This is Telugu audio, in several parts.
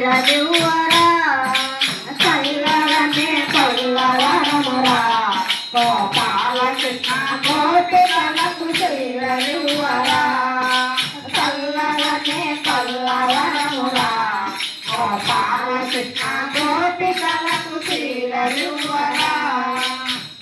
చీరలివ్వరా చల్లగానే కొల్లవరమురా గోపాల కృష్ణ గోపికలకు చీరలివ్వరా చల్లగానే కొల్లవరమురా గోపాల కృష్ణ గోపికలకు చీరలివ్వరా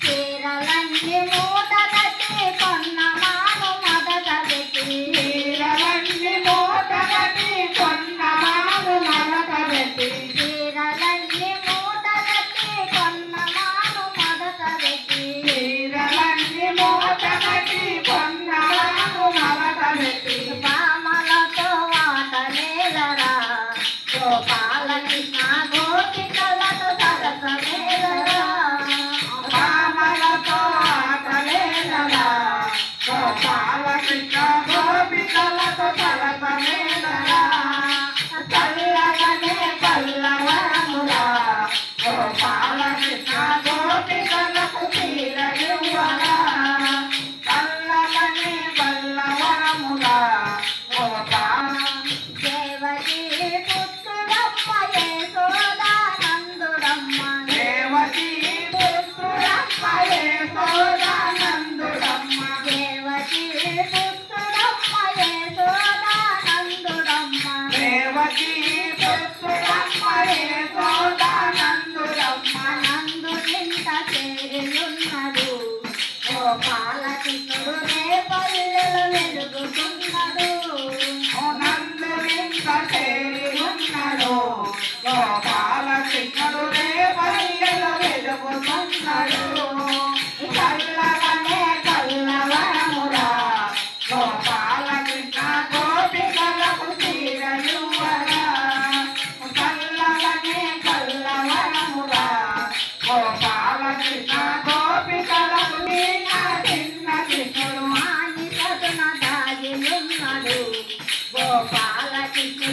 చీరలన్నీ మూట కట్టి కొన్నమాను మొదట పెట్టి చీరలన్నీ మూట కట్టి కొన్నమాను మొదట పెట్టి చీరలన్నీ మూట కట్టి కొన్నమాను మొదట పెట్టి చీరలన్నీ మూట కట్టి కొన్నమాను మొదట పెట్టి పామలతో వాటలేలరా గోపాల కృష్ణ గోపికలతో సరసమేలరా పామలతో ఆటలేలరా గోపాల కృష్ణ గోపికలతో సరసమేలరా చల్లగానే పల్లవరమురా గోపాల కృష్ణ గోపికలకు చీరలివ్వరా చల్లగానే పల్లవరమురా గోపాల దేవకీ పుత్రుడమ్మ యశోదానందుడమ్మ దేవకీ పుత్రుడమ్మ యశోదానందుడమ్మ దేవకీ పుత్రుడమ్మ యశోదానందుడమ్మ దేవకీ పుత్రుడమ్మ యశోదానందుడమ్మ నందునింట చేరియున్నడు గోపాల కృష్ణుడు రేపల్లెలో వెలుగుతున్నాడు నందునింట చేరియున్నడు గోపాల కృష్ణుడు రేపల్లెలో వెలుగుతున్నాడు చల్లగానే కల్లవరమురా గోపాల కృష్ణ గోపికలకు చీరలివ్వరా చల్లగానే కల్లవరమురా గోపాల కృష్ణ గోపికలకు చిన్న కృష్ణుడు మాని సదున దాగియున్నాడు గోపాల కృష్ణ